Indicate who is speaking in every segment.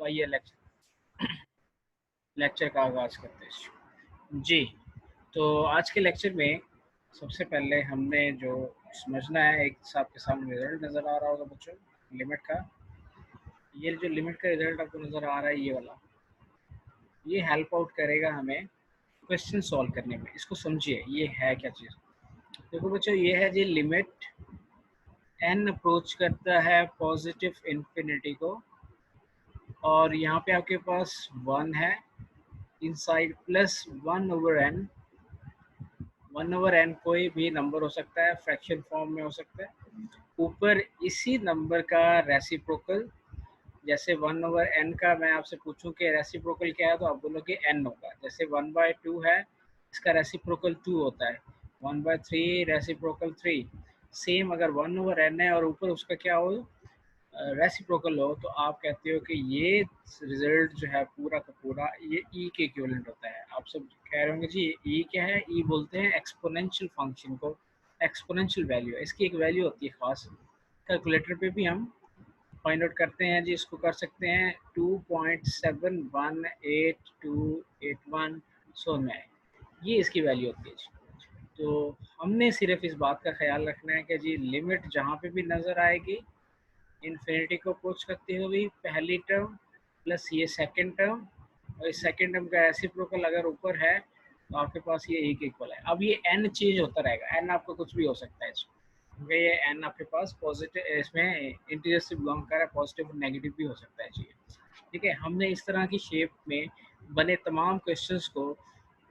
Speaker 1: तो आइए लेक्चर का आगाज़ करते हैं जी। तो आज के लेक्चर में सबसे पहले हमने जो समझना है, एक आपके सामने रिजल्ट नज़र आ रहा होगा बच्चों लिमिट का। ये जो लिमिट का रिजल्ट आपको नज़र आ रहा है ये वाला, ये हेल्प आउट करेगा हमें क्वेश्चन सॉल्व करने में। इसको समझिए ये है क्या चीज़। देखो बच्चों, ये है जी लिमिट n अप्रोच करता है पॉजिटिव इन्फिनिटी को, और यहाँ पे आपके पास 1 है इनसाइड, प्लस 1/n। 1/n कोई भी नंबर हो सकता है, फ्रैक्शन फॉर्म में हो सकता है। ऊपर इसी नंबर का रेसिप्रोकल, जैसे 1/n का मैं आपसे पूछूं कि रेसिप्रोकल क्या है तो आप बोलोगे n होगा। जैसे 1/2 है, इसका रेसिप्रोकल 2 होता है। 1/3 रेसिप्रोकल 3। सेम अगर 1/n है और ऊपर उसका क्या हो, रेसिप्रोकल हो, तो आप कहते हो कि ये रिजल्ट जो है पूरा का पूरा ये ई के इक्विवेलेंट होता है। आप सब कह रहे होंगे जी ई क्या है। ई बोलते हैं एक्सपोनेंशियल फंक्शन को, एक्सपोनेंशियल वैल्यू है, इसकी एक वैल्यू होती है खास। कैलकुलेटर पे भी हम फाइंड आउट करते हैं जी, इसको कर सकते हैं 2.7188281 सो में, ये इसकी वैल्यू होती है जी। तो हमने सिर्फ इस बात का ख्याल रखना है कि जी लिमिट जहाँ पे भी नज़र आएगी इन्फिनिटी को अप्रोच करती हुई, पहली टर्म प्लस ये सेकंड टर्म, और इस सेकंड टर्म का रेसिप्रोकल अगर ऊपर है तो आपके पास ये एक इक्वल है। अब ये n चेंज होता रहेगा, n आपका कुछ भी हो सकता है क्योंकि ये n आपके पास पॉजिटिव, इसमें इंटीजर से बिलोंग कर रहा है, पॉजिटिव और नेगेटिव भी हो सकता है जी। ठीक है, हमने इस तरह की शेप में बने तमाम क्वेश्चंस को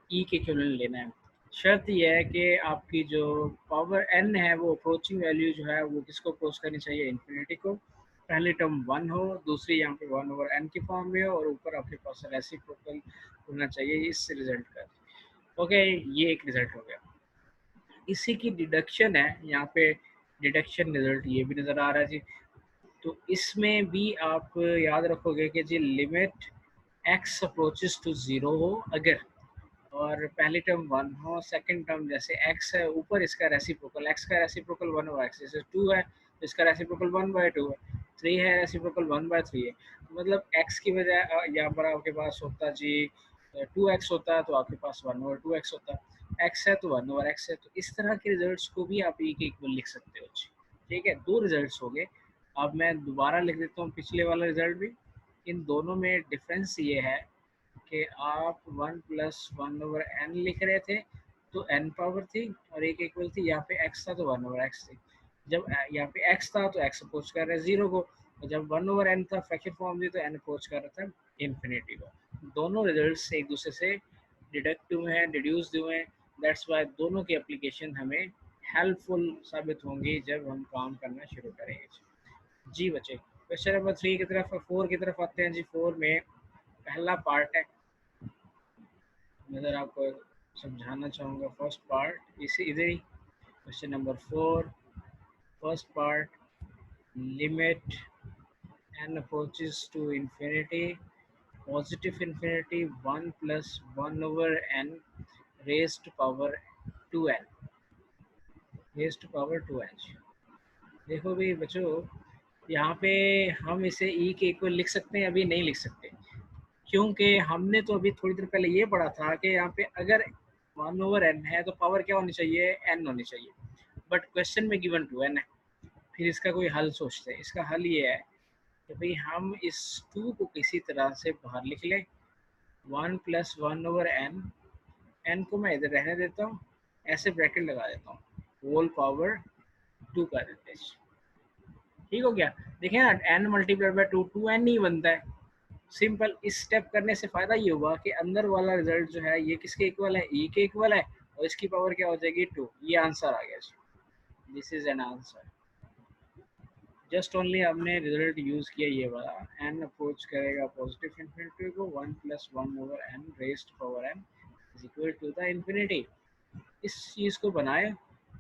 Speaker 1: ई के इक्विवेलेंट लेना है। शर्त यह है कि आपकी जो पावर n है वो अप्रोचिंग वैल्यू जो है वो किसको अप्रोच करनी चाहिए, इन्फिनिटी को। पहली टर्म 1 हो, दूसरी यहाँ पे 1/n की फॉर्म में हो, और ऊपर आपके पास रेसिप्रोकल होना चाहिए इस रिजल्ट का। ओके, ये एक रिजल्ट हो गया। इसी की डिडक्शन है यहाँ पे, डिडक्शन रिजल्ट ये भी नज़र आ रहा है जी। तो इसमें भी आप याद रखोगे कि जी लिमिट x अप्रोचेस टू 0 हो अगर, और पहली टर्म 1 हो, सेकंड टर्म जैसे x है ऊपर इसका रेसिप्रोकल, x का रेसिप्रोकल 1/x, जैसे 2 है तो इसका रेसिप्रोकल 1/2 है, 3 है रेसिप्रोकल 1/3 है। तो मतलब x की बजाय यहाँ पर आपके पास होता जी 2x होता, तो आपके पास 1/2x होता। x है तो 1/x है। तो इस तरह के रिजल्ट्स को भी आप एक इक्वल लिख सकते हो जी। ठीक है, दो रिजल्ट्स हो गए। अब मैं दोबारा लिख देता हूँ पिछले वाला रिजल्ट भी। इन दोनों में डिफरेंस ये है कि आप 1 + 1/n लिख रहे थे तो n पावर थी, और एक इक्वल थी, यहाँ पे x था तो 1/x थी। जब यहाँ पे x था तो x अप्रोच कर रहा है 0 को, और जब 1/n था फ्रैक्शन फॉर्म थी तो n अप्रोच कर रहा था इन्फिनिटी को। दोनों रिजल्ट्स एक दूसरे से डिडक्ट हुए हैं, डिड्यूस्ड हुए हैं। दैट्स वाई दोनों की एप्लीकेशन हमें हेल्पफुल साबित होंगी जब हम काम करना शुरू करेंगे जी बच्चे। क्वेश्चन नंबर 3 की तरफ, 4 की तरफ आते हैं जी। 4 में पहला पार्ट है, मैं ज़रा आपको समझाना चाहूँगा फर्स्ट पार्ट इसी इधर ही। Question number 4 first part, limit n approaches to infinity, positive infinity 1 + 1/n raised to power 2n, raised to power 2n। देखो भाई बच्चों, यहाँ पे हम इसे e के इक्वल लिख सकते हैं, अभी नहीं लिख सकते, क्योंकि हमने तो अभी थोड़ी देर पहले ये पढ़ा था कि यहाँ पे अगर 1/n है तो पावर क्या होनी चाहिए, n होनी चाहिए। बट क्वेश्चन में गिवन 2n है। फिर इसका कोई हल सोचते हैं। इसका हल ये है कि भाई हम इस 2 को किसी तरह से बाहर लिख लें। 1 + 1/n, n को मैं इधर रहने देता हूँ, ऐसे ब्रैकेट लगा देता हूँ, होल पावर 2 कर देते हैं। ठीक हो गया। देखिए ना, n मल्टीप्लाइड बाय 2 2n ही बनता है। सिंपल। इस स्टेप करने से फायदा ये हुआ कि अंदर वाला रिजल्ट जो है ये किसके इक्वल है, ई के इक्वल है, और इसकी पावर क्या हो जाएगी 2। ये आंसर आ गया। This is an answer. Just only हमने रिजल्ट यूज किया ये वाला, एन अप्रोच करेगा पॉजिटिव इन्फिनिटी को, 1 + 1/n raised power n is equal to the infinity. इस चीज को बनाए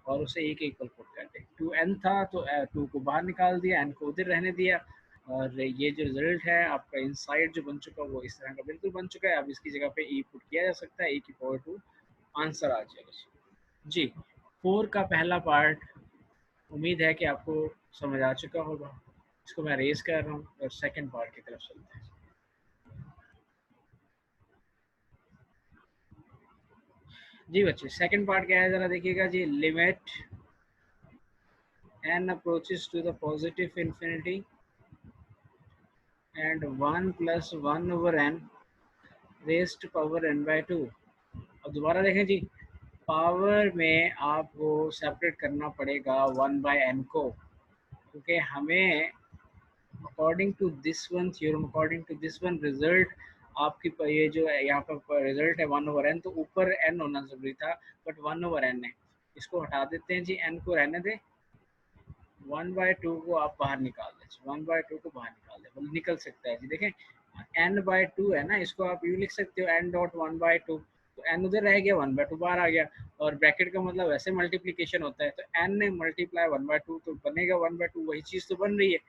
Speaker 1: और उसे एक इक्वल पुट कर दे। 2n था तो 2 को बाहर निकाल दिया, n को उधर रहने दिया, और ये जो रिजल्ट है आपका इनसाइड जो बन चुका वो इस तरह का बिल्कुल बन चुका है। अब इसकी जगह पे e पुट किया जा सकता है, e की पावर 2 आंसर आ जाएगा जी। 4 का पहला पार्ट उम्मीद है कि आपको समझ आ चुका होगा। इसको मैं रेज कर रहा हूँ और सेकंड पार्ट की तरफ चलते हैं। जी बच्चे सेकंड पार्ट क्या है, जरा देखिएगा जी। Limit n approaches to the positive infinity and 1 plus 1 over n raised to power n by 2। अब दोबारा देखें जी, पावर में आपको सेपरेट करना पड़ेगा 1 बाय n को, क्योंकि हमें according to this one theorem, according to this one result, आपकी ये जो है यहाँ पर रिजल्ट है 1 ओवर n, तो ऊपर n होना जरूरी था, बट 1 ओवर n है। इसको हटा देते हैं जी, n को रहने दें, 1/2 को आप बाहर निकाल दें, 1/2 को बाहर निकाल दें, मतलब निकल सकता है जी। देखें n/2 है ना, इसको आप यूँ लिख सकते हो n डॉट 1/2, तो n उधर रह गया, 1/2 बाहर आ गया, और ब्रैकेट का मतलब वैसे मल्टीप्लिकेशन होता है, तो n मल्टीप्लाई 1/2 तो बनेगा 1/2, वही चीज़ तो बन रही है।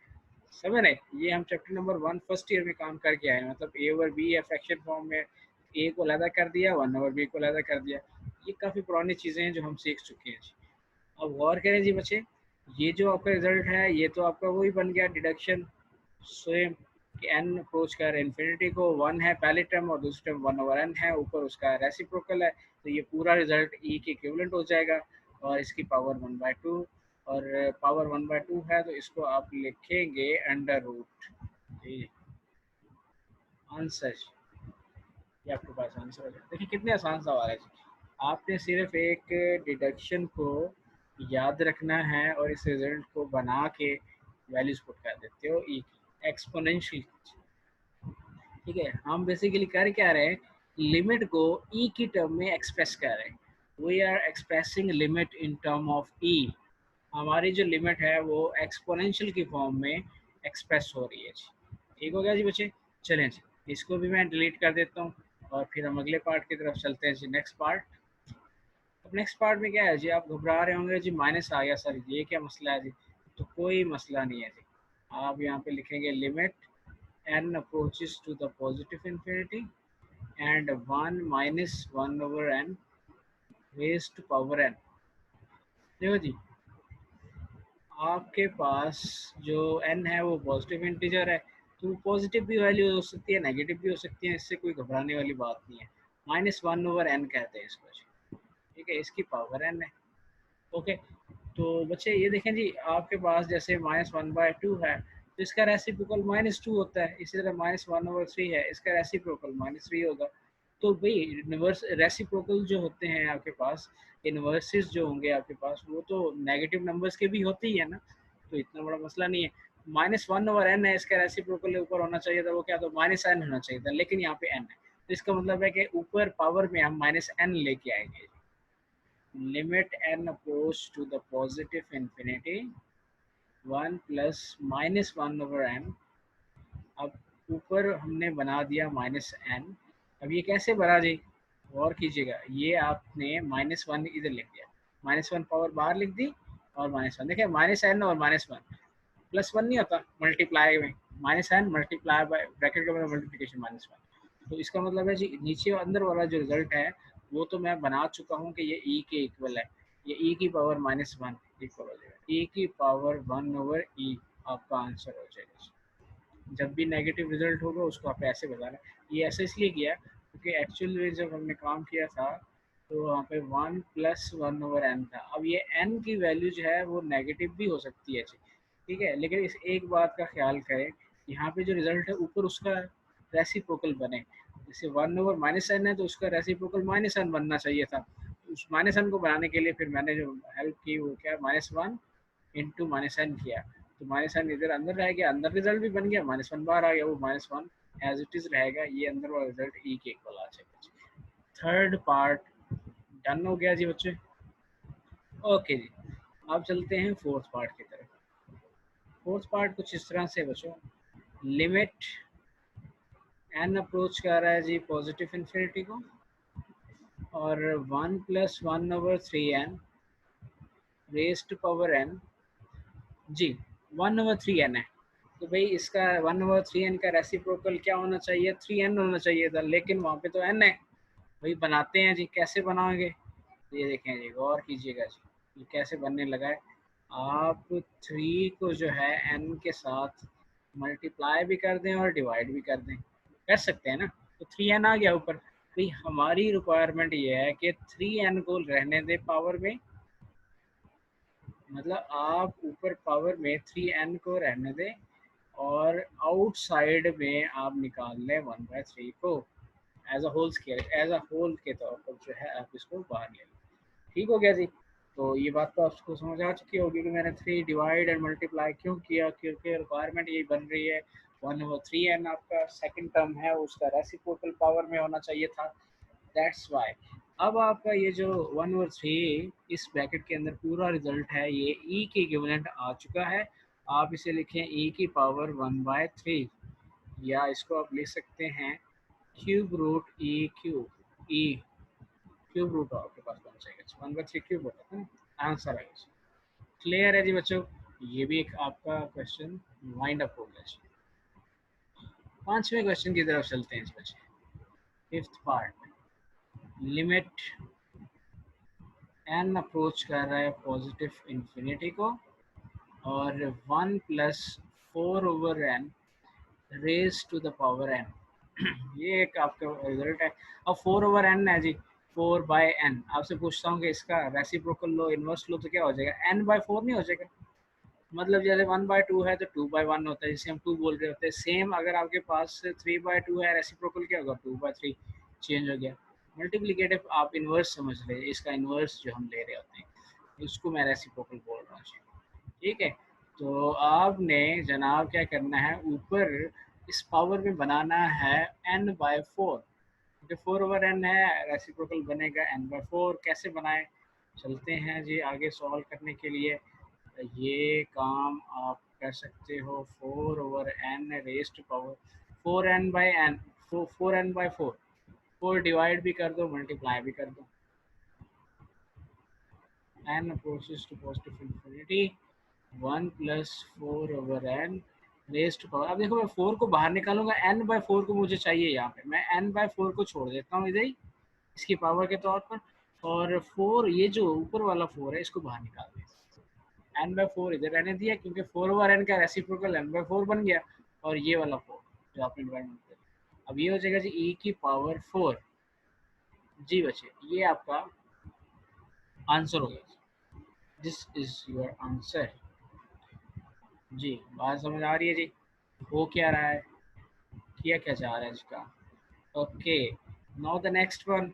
Speaker 1: समझ रहे, ये हम चैप्टर नंबर 1 फर्स्ट ईयर में काम करके आए हैं, मतलब a ओवर b या फ्रैक्शन फॉर्म में a को अलग कर दिया, 1 ओवर b को अलग कर दिया। ये काफ़ी पुरानी चीज़ें हैं जो हम सीख चुके हैं जी। अब गौर करें जी बच्चे, ये जो आपका रिजल्ट है ये तो आपका वही बन गया डिडक्शन सेम कि n अप्रोच कर इन्फिनिटी को 1 है पहले टर्म और दूसरे टर्म 1 ओवर n है, ऊपर उसका रेसिप्रोकल है, तो ये पूरा रिजल्ट e के इक्विवेलेंट हो जाएगा, और इसकी पावर 1/2, और पावर 1/2 है तो इसको आप लिखेंगे अंडर रूट। आंसर, ये आपके पास आंसर हो जाएगा। देखिए कितने आसान सवाल है जी, आपने सिर्फ एक डिडक्शन को याद रखना है और इस रिजल्ट को बना के वैल्यूज पुट कर देते हो ई की एक्सपोनेंशियल। ठीक है, हम बेसिकली कर क्या रहे हैं, लिमिट को ई की टर्म में एक्सप्रेस कर रहे हैं। We are expressing limit in term of E. हमारी जो लिमिट है वो एक्सपोनेंशियल की फॉर्म में एक्सप्रेस हो रही है जी। ठीक हो गया जी बच्चे, चलें जी, इसको भी मैं डिलीट कर देता हूँ और फिर हम अगले पार्ट की तरफ चलते हैं जी। नेक्स्ट पार्ट, अब नेक्स्ट पार्ट में क्या है जी, आप घबरा रहे होंगे जी माइनस आ गया सर, ये क्या मसला है जी। तो कोई मसला नहीं है जी, आप यहाँ पे लिखेंगे limit n approaches to the positive infinity and 1 minus 1 over n raised to power n। देखो जी, आपके पास जो n है वो पॉजिटिव इंटीजर है, तो पॉजिटिव भी वैल्यू हो सकती है, नेगेटिव भी हो सकती है, इससे कोई घबराने वाली बात नहीं है। -1 ओवर n कहते हैं इसको, ठीक है, इसकी पावर n है। ओके, तो बच्चे ये देखें जी, आपके पास जैसे -1/2 है तो इसका रेसिप्रोकल -2 होता है, इसी तरह -1/3 है, इसका रेसिप्रोकल -3 होगा। तो भाई इनवर्स रेसिप्रोकल जो होते हैं आपके पास, इनवर्सेस जो होंगे आपके पास, वो तो नेगेटिव नंबर्स के भी होते ही है ना, तो इतना बड़ा मसला नहीं है। -1/n है, इसका रेसिप्रोकल ऊपर होना चाहिए था, वो क्या, तो -n होना चाहिए था, लेकिन यहाँ पे n है, तो इसका मतलब है कि ऊपर पावर में हम -n लेके आएंगे। limit n approach to the positive infinity 1 plus -1 over n। अब ऊपर हमने बना दिया -n। अब ये कैसे बना जी, गौर कीजिएगा, ये आपने -1 इधर लिख दिया, -1 पावर बाहर लिख दी और -1 देखिए, -n और -1 +1 नहीं होता मल्टीप्लाई में, -n मल्टीप्लाई बाय ब्रैकेट के बाद मल्टीप्लिकेशन -1। तो इसका मतलब है जी, नीचे अंदर वाला जो रिजल्ट है वो तो मैं बना चुका हूँ कि ये e के इक्वल है, ये e की पावर -1 इक्वल हो जाएगा e की पावर 1 ओवर e, आपका आंसर हो जाएगा। जब भी नेगेटिव रिजल्ट होगा उसको आप ऐसे बताना। ये ऐसे इसलिए किया क्योंकि एक्चुअल में जब हमने काम किया था तो वहाँ पे 1 + 1 ओवर n था। अब ये n की वैल्यू जो है वो नेगेटिव भी हो सकती है, ठीक है, लेकिन इस एक बात का ख्याल करें, यहाँ पे जो रिजल्ट है ऊपर उसका रेसिप्रोकल बने। जैसे 1 ओवर -n है तो उसका रेसिप्रोकल -n बनना चाहिए था। उस -n को बनाने के लिए फिर मैंने जो हेल्प की वो क्या, -1 इंटू -n किया, तो -n इधर अंदर रह गया, अंदर रिजल्ट भी बन गया, -1 बाहर आ गया, वो -1 एज इट इज रहेगा, ये अंदर वाला रिजल्ट ई के इक्वल आ जाएगा। थर्ड पार्ट डन हो गया जी बच्चे। ओके जी, अब चलते हैं फोर्थ पार्ट की तरफ। फोर्थ पार्ट कुछ इस तरह से बच्चों, लिमिट n अप्रोच कर रहा है जी पॉजिटिव इन्फिनिटी को, और 1 + 1 over 3n raise to power n जी, 1 ओवर 3n है, तो भाई इसका 1 ओवर 3n का रेसिप्रोकल क्या होना चाहिए, 3n होना चाहिए था, लेकिन वहाँ पे तो n है। भाई बनाते हैं जी, कैसे बनाओगे, ये देखें जी, गौर कीजिएगा जी, ये कैसे बनने लगा है। आप 3 को जो है n के साथ मल्टीप्लाई भी कर दें और डिवाइड भी कर दें, कर सकते हैं ना, तो 3n आ गया ऊपर, भाई हमारी रिक्वायरमेंट ये है कि 3n को रहने दे पावर में, मतलब आप ऊपर पावर में 3n को रहने दें और आउटसाइड में आप निकाल लें 1/3 को as a whole square, as a whole के तौर पर जो है आप इसको बाहर ले लें। ठीक हो गया जी। तो ये बात तो आपको समझ आ चुकी होगी कि मैंने 3 डिवाइड एंड मल्टीप्लाई क्यों किया, क्योंकि रिक्वायरमेंट यही बन रही है। 1/3n आपका सेकंड टर्म है, उसका रेसिप्रोकल पावर में होना चाहिए था, दैट्स वाई। अब आपका ये जो 1/3 इस ब्रैकेट के अंदर पूरा रिजल्ट है, ये e के इक्विवेलेंट आ चुका है। आप इसे लिखें e की पावर 1/3, या इसको आप लिख सकते हैं cube root e cube, e cube root आपके पास बन जाएगा 1/3 क्यूब होता है ना, आंसर आएगा। क्लियर है जी बच्चों, ये भी एक आपका क्वेश्चन वाइंड अप हो गया जी। पांचवें क्वेश्चन की तरफ चलते हैं जी बच्चे। Fifth part, limit n approach कर रहा है पॉजिटिव इंफिनिटी को और 1 plus 4/n raise to the power n। ये एक आपका रिजल्ट है। अब 4/n है जी, 4/n। आपसे पूछता हूँ कि इसका रेसिप्रोकल लो, इनवर्स लो, तो क्या हो जाएगा, n/4 नहीं हो जाएगा? मतलब जैसे 1/2 है तो 2/1 होता है, जिसे हम 2 बोल रहे होते हैं। सेम अगर आपके पास 3/2 है, रेसिप्रोकल क्या होगा, 2/3 चेंज हो गया। मल्टीप्लिकेटिव आप इन्वर्स समझ रहे, इसका इन्वर्स जो हम ले रहे होते हैं उसको मैं रेसिप्रोकल बोल रहा हूँ। ठीक है, तो आपने जनाब क्या करना है, ऊपर इस पावर में बनाना है n/4, क्योंकि 4/n है, रेसिप्रोकल बनेगा n/4। कैसे बनाए, चलते हैं जी आगे सॉल्व करने के लिए। ये काम आप कर सकते हो 4/n raised power 4n/n, 4n/4, 4 divide भी कर दो, मल्टीप्लाई भी कर दो। n approaches to positive infinity, 1 plus 4/n raised power. अब देखो मैं 4 को बाहर निकालूंगा, n/4 को मुझे चाहिए यहाँ पे, मैं n/4 को छोड़ देता हूँ इधर ही इसकी पावर के तौर पर, और 4 ये जो ऊपर वाला 4 है इसको बाहर निकाल दिया, n/4 इधर रहने दिया, क्योंकि 4/n का रेसिप्रोकल n/4 बन गया, और ये वाला 4 जो आपने डिवाइड कर दिया। अब ये हो जाएगा जी e की पावर 4। जी बच्चे, ये आपका आंसर हो गया, दिस इज योर आंसर। जी, बात समझ आ रही है जी, हो क्या रहा है, किया क्या जा रहा है इसका। Okay, now the next one,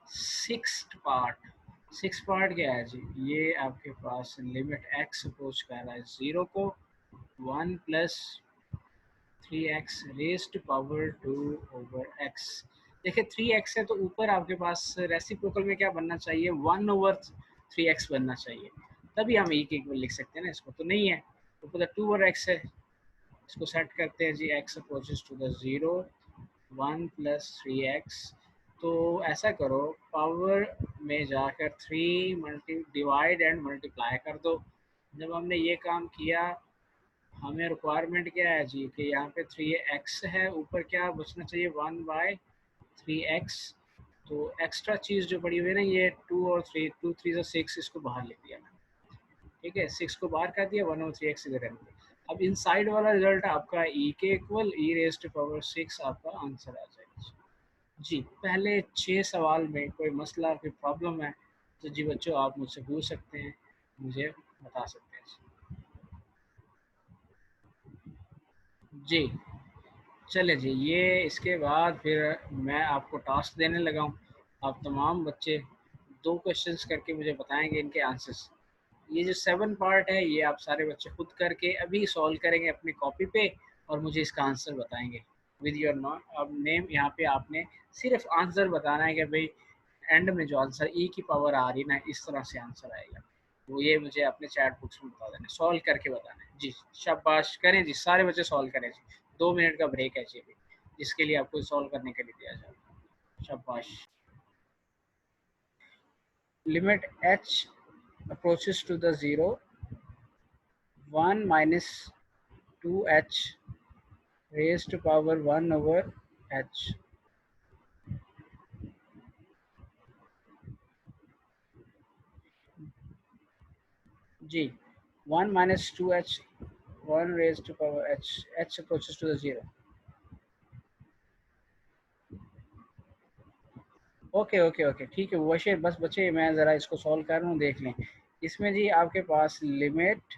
Speaker 1: sixth part. Six part क्या है जी, ये आपके पास लिमिट x अप्रोच कर रहा है 0 को, 1 plus 3x raise to power 2/x। देखिए 3x है तो ऊपर आपके पास रेसिप्रोकल में क्या बनना चाहिए, 1/3x बनना चाहिए, तभी हम e के इक्वल लिख सकते हैं ना। इसको तो नहीं है, ऊपर 2/x है। इसको सेट करते हैं जी, x approaches to the 0, 1 plus 3x। तो ऐसा करो, पावर में जाकर 3 मल्टी डिवाइड एंड मल्टीप्लाई कर दो। जब हमने ये काम किया, हमें रिक्वायरमेंट क्या है जी, कि यहाँ पे 3x है, ऊपर क्या बचना चाहिए, 1/3x। तो एक्स्ट्रा चीज़ जो पड़ी हुई है ना, ये 2 और 3, 2 3 से 6, इसको बाहर ले दिया मैंने। ठीक है, 6 को बाहर कर दिया, 1/3x इधर रहने दिया। अब इन साइड वाला रिजल्ट आपका e के equal, e raise to power 6 आपका आंसर आ जाएगा। जी, पहले 6 सवाल में कोई मसला, कोई प्रॉब्लम है तो जी बच्चों आप मुझसे पूछ सकते हैं, मुझे बता सकते हैं। जी, चले जी, ये इसके बाद फिर मैं आपको टास्क देने लगा हूँ। आप तमाम बच्चे 2 क्वेश्चंस करके मुझे बताएंगे इनके आंसर्स। ये जो 7 पार्ट है, ये आप सारे बच्चे खुद करके अभी सॉल्व करेंगे अपनी कॉपी पे, और मुझे इसका आंसर बताएंगे विद योर नेम। यहाँ पे आपने सिर्फ आंसर बताना है कि भाई एंड में जो आंसर ई की पावर आ रही ना, इस तरह से आंसर आएगा। वो ये मुझे अपने चैट बुक्स में बता देना, सॉल्व करके बताना है जी। शाबाश, करें जी, सारे बच्चे सॉल्व करें जी। 2 मिनट का ब्रेक है जी, जिसके लिए आपको सॉल्व करने के लिए दिया जाए। शाबाश। Limit h approaches to the 0, 1 minus 2h raised to power 1/h। जी, 1 minus 2h, 1 raised to power h approaches to the 0। Okay okay okay ठीक है वैसे बस बच्चे मैं ज़रा इसको सॉल्व कर रहा हूँ देख लें। इसमें जी आपके पास limit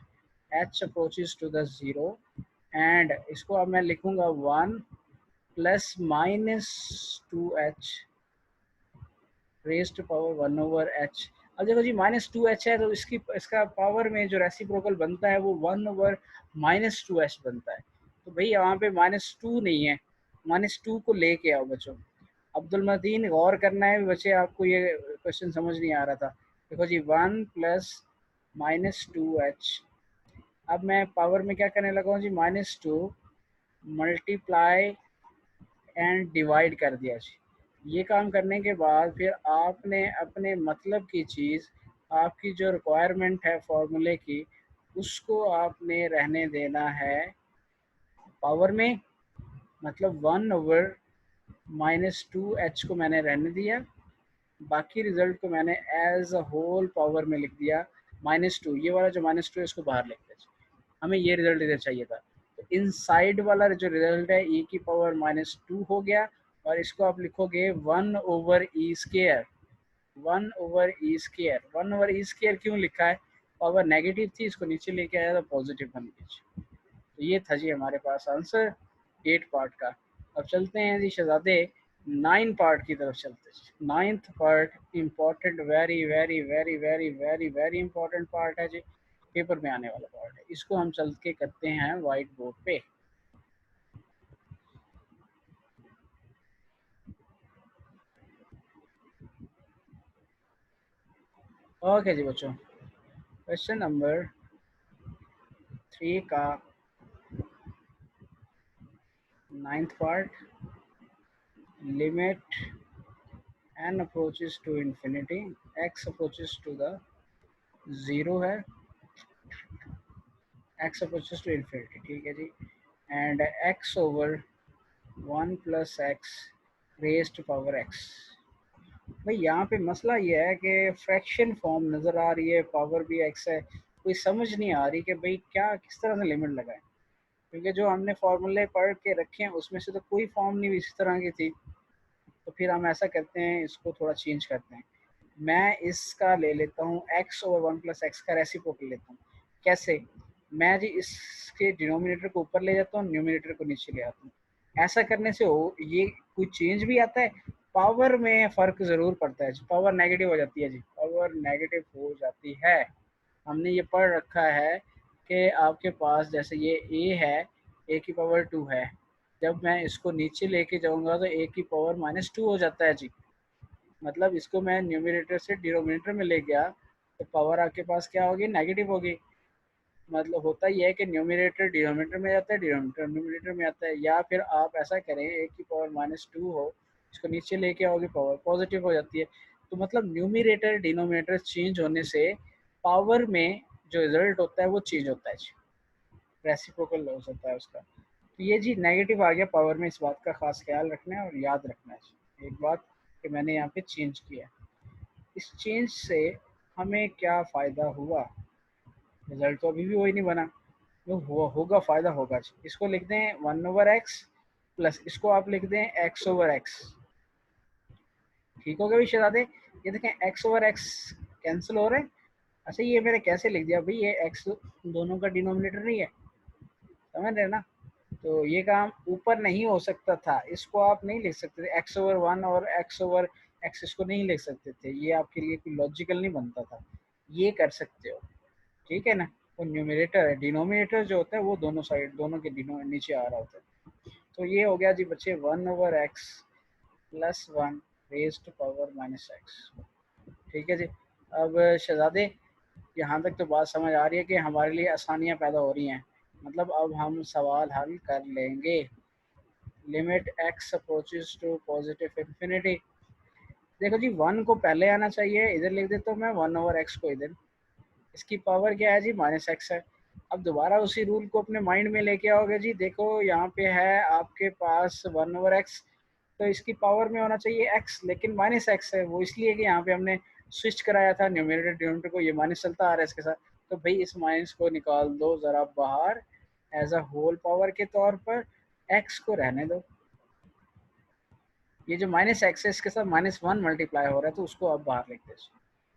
Speaker 1: H approaches to the zero and इसको अब मैं लिखूँगा 1 plus minus 2h raise to power 1/h। अब देखो जी -2h है तो इसका पावर में जो रेसिप्रोकल बनता है वो 1/-2h बनता है। तो भई यहाँ पे -2 नहीं है, -2 को लेके आओ बच्चों। अब्दुल मतीन गौर करना है बच्चे, आपको ये क्वेश्चन समझ नहीं आ रहा था। देखो जी 1 प्लस -2h। अब मैं पावर में क्या करने लगा हूँ जी -2 मल्टीप्लाई एंड डिवाइड कर दिया जी। ये काम करने के बाद फिर आपने अपने मतलब की चीज़, आपकी जो रिक्वायरमेंट है फार्मूले की, उसको आपने रहने देना है पावर में। मतलब 1/-2h को मैंने रहने दिया, बाकी रिजल्ट को मैंने एज अ होल पावर में लिख दिया -2। ये वाला जो -2 है इसको बाहर लिख दिया। हमें ये रिजल्ट इधर चाहिए था। तो इनसाइड वाला जो रिजल्ट है e की पावर -2 हो गया और इसको आप लिखोगे 1/e²। 1/e²। 1/e² क्यों लिखा है? पावर नेगेटिव थी, इसको नीचे लेके आया तो पॉजिटिव बन गई। तो ये था जी हमारे पास आंसर 8 पार्ट का। अब चलते हैं जी शहजादे 9 पार्ट की तरफ चलते हैं। 9th part important, very very very very very very important part है जी, पेपर में आने वाला पार्ट है। इसको हम चल के करते हैं वाइट बोर्ड पे। ओके जी बच्चों, क्वेश्चन नंबर 3 का 9th part, limit n approaches to infinity, x approaches to the zero है, x अप्रोचेस टू इंफिनिटी, ठीक है जी। And x/1 plus X raise to power x। भाई यहाँ पे मसला ये है कि फ्रैक्शन फॉर्म नज़र आ रही है, पावर भी x है, कोई समझ नहीं आ रही कि भाई क्या किस तरह से लिमिट लगाएं, क्योंकि जो हमने फार्मूले पढ़ के रखे हैं उसमें से तो कोई फॉर्म नहीं इस तरह की थी। तो फिर हम ऐसा करते हैं, इसको थोड़ा चेंज करते हैं। मैं इसका ले लेता हूँ x/1 प्लस एक्स का रेसिप्रोकल लेता हूँ। कैसे? मैं जी इसके डिनोमिनेटर को ऊपर ले जाता हूँ, न्यूमिनेटर को नीचे ले आता हूँ। ऐसा करने से हो ये कोई चेंज भी आता है, पावर में फ़र्क ज़रूर पड़ता है जी, पावर नेगेटिव हो जाती है जी, पावर नेगेटिव हो जाती है। हमने ये पढ़ रखा है कि आपके पास जैसे ये a है, a की पावर 2 है, जब मैं इसको नीचे लेके जाऊँगा तो a की पावर -2 हो जाता है जी। मतलब इसको मैं न्यूमरेटर से डिनोमिनेटर में ले गया तो पावर आपके पास क्या होगी? नेगेटिव होगी। मतलब होता ही है कि न्यूमरेटर डिनोमिनेटर में जाता है, डिनोमिनेटर न्यूमरेटर में आता है। या फिर आप ऐसा करें a की पावर -2 हो, इसको नीचे लेके आओगे पावर पॉजिटिव हो जाती है। तो मतलब न्यूमरेटर डिनोमिनेटर चेंज होने से पावर में जो रिजल्ट होता है वो चेंज होता है जी, रेसिप्रोकल लॉस होता है उसका। तो ये जी नेगेटिव आ गया पावर में, इस बात का खास ख्याल रखना है और याद रखना है जी। एक बात कि मैंने यहाँ पे चेंज किया, इस चेंज से हमें क्या फ़ायदा हुआ? रिजल्ट तो अभी भी वही नहीं बना, जो होगा फ़ायदा होगा जी। इसको लिख दें 1/x प्लस इसको आप लिख दें x/x। ठीक हो गया भाई शहजादे? ये देखें x/x कैंसिल हो रहे हैं। अच्छा ये मैंने कैसे लिख दिया भाई, ये x दोनों का डिनोमिनेटर नहीं है, समझ रहे हैं ना? तो ये काम ऊपर नहीं हो सकता था, इसको आप नहीं लिख सकते थे x/1 और x/x, इसको नहीं लिख सकते थे, ये आपके लिए कोई लॉजिकल नहीं बनता था। ये कर सकते हो, ठीक है ना? वो न्यूमरेटर है, डिनोमिनेटर जो होता है वो दोनों साइड, दोनों के नीचे आ रहा होता है। तो ये हो गया जी बच्चे 1/x plus 1 raise to power -x। ठीक है जी। अब शहजादे यहाँ तक तो बात समझ आ रही है कि हमारे लिए आसानियाँ पैदा हो रही हैं, मतलब अब हम सवाल हल कर लेंगे। Limit x approaches to positive infinity. देखो जी 1 को पहले आना चाहिए, इधर लिख देता हूँ मैं 1/x को इधर, इसकी पावर क्या है जी -x है। अब दोबारा उसी रूल को अपने माइंड में लेके आओगे जी, देखो यहाँ पे है आपके पास 1/x, तो इसकी पावर में होना चाहिए x, लेकिन -x है, वो इसलिए कि यहाँ पे हमने स्विच कराया था न्यूमरेटर डिनोमिनेटर को, ये माइनस चलता आ रहा है इसके साथ। तो भाई इस माइनस को निकाल दो ज़रा बाहर, एज अ होल पावर के तौर पर x को रहने दो। ये जो माइनस एक्स है इसके साथ -1 मल्टीप्लाई हो रहा है, तो उसको अब बाहर लिख दे,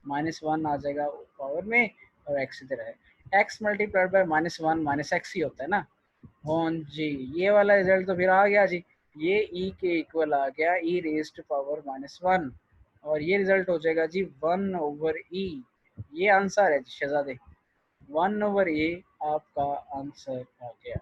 Speaker 1: -1 आ जाएगा पावर में और एक्स इधर है। X multiplied by -1 minus X ही होता है ना। हाँ जी, ये वाला रिजल्ट तो फिर आ गया जी, ये ई के इक्वल आ गया ई रेज्ड पावर -1 और ये रिजल्ट हो जाएगा जी 1/e। ये आंसर है जी शहजादे, 1/e आपका आंसर आ गया।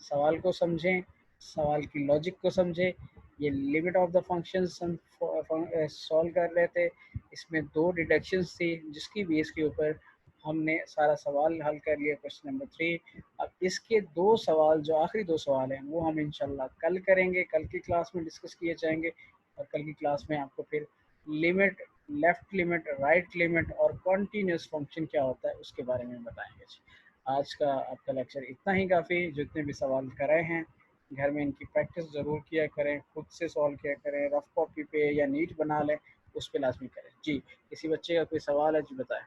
Speaker 1: सवाल को समझें, सवाल की लॉजिक को समझें। ये लिमिट ऑफ द फंक्शंस हम सॉल्व कर रहे थे, इसमें 2 डिडक्शंस थी जिसकी बेस के ऊपर हमने सारा सवाल हल कर लिया, क्वेश्चन नंबर 3। अब इसके 2 सवाल जो आखिरी 2 सवाल हैं वो हम इंशाल्लाह कल करेंगे, कल की क्लास में डिस्कस किए जाएंगे और कल की क्लास में आपको फिर limit, left limit, right limit और कॉन्टीन्यूस फंक्शन क्या होता है उसके बारे में बताएंगे। आज का आपका लेक्चर इतना ही काफ़ी। जितने भी सवाल कराए हैं घर में इनकी प्रैक्टिस ज़रूर किया करें, खुद से सॉल्व किया करें, रफ कॉपी पे या नीट बना लें, उस पर लाजमी करें। जी, किसी बच्चे का कोई सवाल है जी बताएं।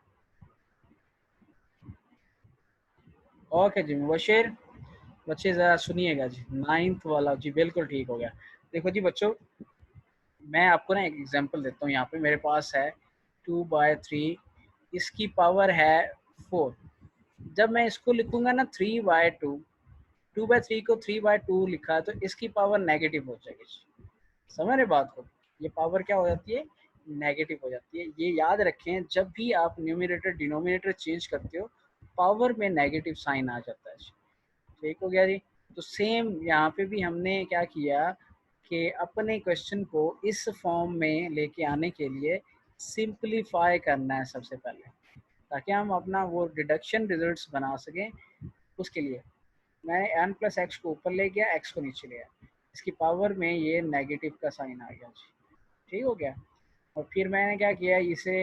Speaker 1: ओके जी मुबशिर, बच्चे ज़रा सुनिएगा जी, 9th वाला जी बिल्कुल ठीक हो गया। देखो जी बच्चों, मैं आपको ना एक एग्जांपल देता हूँ। यहाँ पे मेरे पास है 2/3, इसकी पावर है 4। जब मैं इसको लिखूंगा ना 3/2, 2/3 को 3/2 लिखा है तो इसकी पावर नेगेटिव हो जाएगी। समझ रहे बात को, ये पावर क्या हो जाती है, नेगेटिव हो जाती है। ये याद रखें, जब भी आप न्यूमरेटर डिनोमिनेटर चेंज करते हो पावर में नेगेटिव साइन आ जाता है। ठीक हो गया जी। तो सेम यहाँ पे भी हमने क्या किया कि अपने क्वेश्चन को इस फॉर्म में लेके आने के लिए सिंपलीफाई करना है सबसे पहले, ताकि हम अपना वो डिडक्शन रिजल्ट्स बना सकें। उसके लिए मैंने n प्लस एक्स को ऊपर ले गया, x को नीचे ले गया, इसकी पावर में ये नेगेटिव का साइन आ गया जी। ठीक हो गया। और फिर मैंने क्या किया, इसे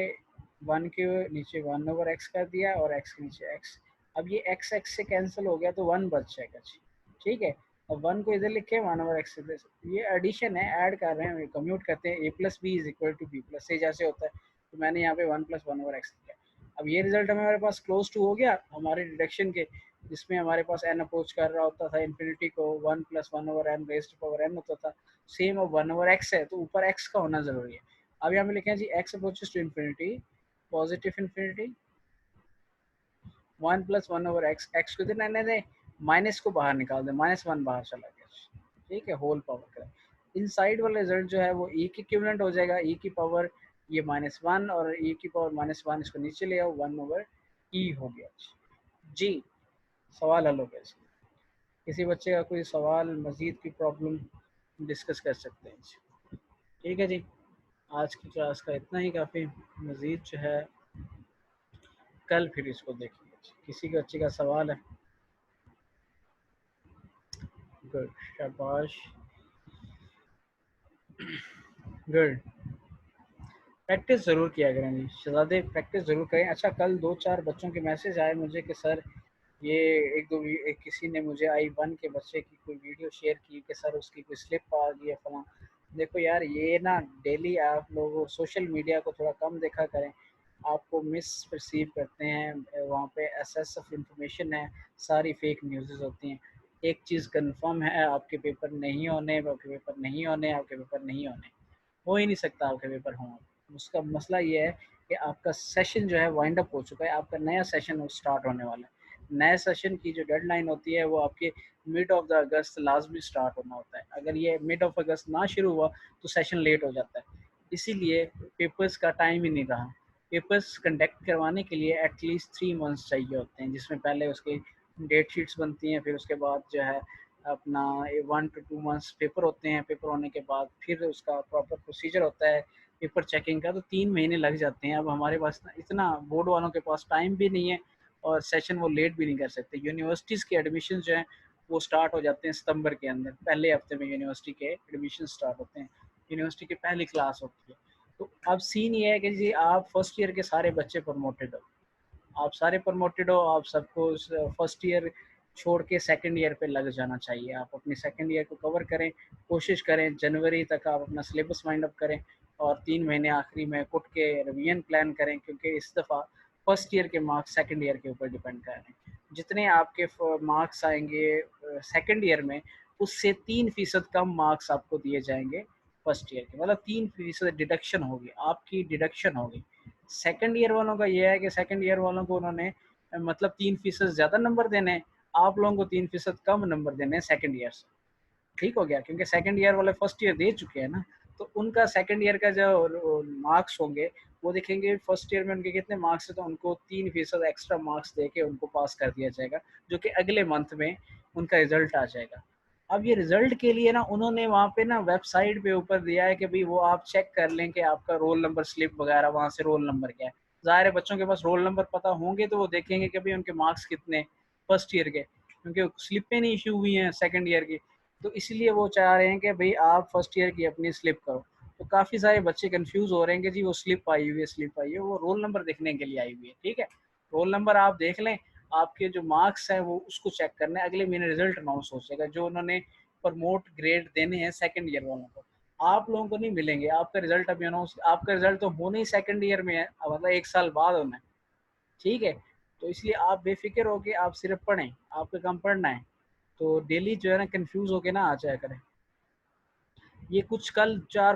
Speaker 1: 1 के नीचे 1/x कर दिया और x के नीचे x। अब ये x से कैंसिल हो गया तो 1 बच जाएगा जी। ठीक है, अब 1 को इधर लिखे 1/x से, ये एडिशन है, ऐड कर रहे हैं, कम्यूट करते हैं, a plus B is equal to B plus C जैसे होता है। तो मैंने यहाँ पे 1 + 1/x लिखा। अब ये रिजल्ट हमारे पास क्लोज टू हो गया हमारे डिडक्शन के, जिसमें हमारे पास n अप्रोच कर रहा होता था इन्फिनिटी को, 1 + 1/n raised to power n होता था। सेम अब 1/x है तो ऊपर x का होना जरूरी है। अब यहाँ पे लिखे हैं जी x approaches to infinity, positive infinity, 1 + 1/x, x को इधर रहने दें, माइनस को बाहर निकाल दें, -1 बाहर चला गया। ठीक है, होल पावर का इनसाइड वाला रिजल्ट जो है वो e के इक्विवेलेंट हो जाएगा, e की पावर ये -1 और e की पावर -1, इसको नीचे ले आओ, 1/e हो गया जी। सवाल हल हो गया जी। किसी बच्चे का कोई सवाल, मजीद की प्रॉब्लम डिस्कस कर सकते हैं जी। ठीक है जी, आज की क्लास का इतना ही काफ़ी। मजीद जो है कल फिर इसको देखेंगे जी। किसी के बच्चे का सवाल है? गुड, शाबाश, गुड। प्रैक्टिस ज़रूर किया करें जी शहजादे, प्रैक्टिस ज़रूर करें। अच्छा, कल 2-4 बच्चों के मैसेज आए मुझे कि सर ये एक किसी ने मुझे I1 के बच्चे की कोई वीडियो शेयर की कि सर उसकी कोई स्लिप आ गई है फलां। देखो यार, ये ना डेली आप लोग सोशल मीडिया को थोड़ा कम देखा करें, आपको मिस परसीव करते हैं, वहाँ पे एसेसिव इंफॉर्मेशन है, सारी फेक न्यूज़ होती हैं। एक चीज़ कंफर्म है, आपके पेपर नहीं होने, आपके पेपर नहीं होने, आपके पेपर नहीं होने, हो ही नहीं सकता आपके पेपर हों। उसका मसला ये है कि आपका सेशन जो है वाइंड अप हो चुका है, आपका नया सेशन स्टार्ट होने वाला है। नए सेशन की जो डेडलाइन होती है वो आपके मिड ऑफ द अगस्त लाजमी स्टार्ट होना होता है। अगर ये मिड ऑफ अगस्त ना शुरू हुआ तो सेशन लेट हो जाता है। इसीलिए पेपर्स का टाइम ही नहीं रहा। पेपर्स कंडक्ट करवाने के लिए एटलीस्ट 3 मंथ्स चाहिए होते हैं, जिसमें पहले उसकी डेट शीट्स बनती हैं, फिर उसके बाद जो है अपना 1 to 2 मंथ्स पेपर होते हैं। पेपर होने के बाद फिर उसका प्रॉपर प्रोसीजर होता है पेपर चेकिंग का, तो 3 महीने लग जाते हैं। अब हमारे पास इतना बोर्ड वालों के पास टाइम भी नहीं है और सेशन वो लेट भी नहीं कर सकते। यूनिवर्सिटीज़ के एडमिशन जो हैं वो स्टार्ट हो जाते हैं सितंबर के अंदर, पहले हफ्ते में यूनिवर्सिटी के एडमिशन स्टार्ट होते हैं, यूनिवर्सिटी की पहली क्लास होती है। तो अब सीन ये है कि जी आप फर्स्ट ईयर के सारे बच्चे प्रमोटेड हो, आप सारे प्रमोटेड हो, आप सबको फर्स्ट ईयर छोड़ के सेकंड ईयर पे लग जाना चाहिए। आप अपनी सेकंड ईयर को कवर करें, कोशिश करें जनवरी तक आप अपना सिलेबस वाइंड अप करें और 3 महीने आखिरी में कुट के रिवीजन प्लान करें, क्योंकि इस दफ़ा फर्स्ट ईयर के मार्क्स सेकंड ईयर के ऊपर डिपेंड कर रहे हैं। जितने आपके मार्क्स आएंगे सेकंड ईयर में, उससे 3% कम मार्क्स आपको दिए जाएंगे फर्स्ट ईयर की, मतलब 3% डिडक्शन होगी, आपकी डिडक्शन होगी। सेकंड ईयर वालों का ये है कि सेकंड ईयर वालों को उन्होंने मतलब 3% ज़्यादा नंबर देने हैं, आप लोगों को 3% कम नंबर देने हैं सेकंड ईयर से। ठीक हो गया, क्योंकि सेकंड ईयर वाले फर्स्ट ईयर दे चुके हैं ना, तो उनका सेकंड ईयर का जो मार्क्स होंगे वो देखेंगे फर्स्ट ईयर में उनके कितने मार्क्स है, तो उनको 3% एक्स्ट्रा मार्क्स दे के उनको पास कर दिया जाएगा, जो कि अगले मंथ में उनका रिजल्ट आ जाएगा। अब ये रिजल्ट के लिए ना उन्होंने वहाँ पे ना वेबसाइट पे ऊपर दिया है कि भाई वो आप चेक कर लें कि आपका रोल नंबर स्लिप वगैरह वहाँ से रोल नंबर क्या है। ज़ाहिर है बच्चों के पास रोल नंबर पता होंगे तो वो देखेंगे कि भाई उनके मार्क्स कितने फर्स्ट ईयर के, क्योंकि स्लिपें नहीं इशू हुई हैं सेकंड ईयर की, तो इसलिए वो चाह रहे हैं कि भाई आप फर्स्ट ईयर की अपनी स्लिप करो। तो काफ़ी सारे बच्चे कंफ्यूज हो रहे हैं कि जी वो स्लिप आई हुई है, स्लिप आई है, वो रोल नंबर देखने के लिए आई हुई है। ठीक है, रोल नंबर आप देख लें, आपके जो मार्क्स हैं वो उसको चेक करना है, अगले महीने रिजल्ट अनाउंस हो जाएगा, जो उन्होंने प्रमोट ग्रेड देने हैं सेकंड ईयर वालों को, आप लोगों को नहीं मिलेंगे। आपका रिजल्ट अभी अनाउंस, आपका रिजल्ट तो होना ही सेकंड ईयर में है, मतलब 1 साल बाद होना है। ठीक है, तो इसलिए आप बेफिक्र हो के आप सिर्फ पढ़ें, आपका काम पढ़ना है, तो डेली जो है ना कंफ्यूज होके ना आ जाया करें। ये कुछ कल 4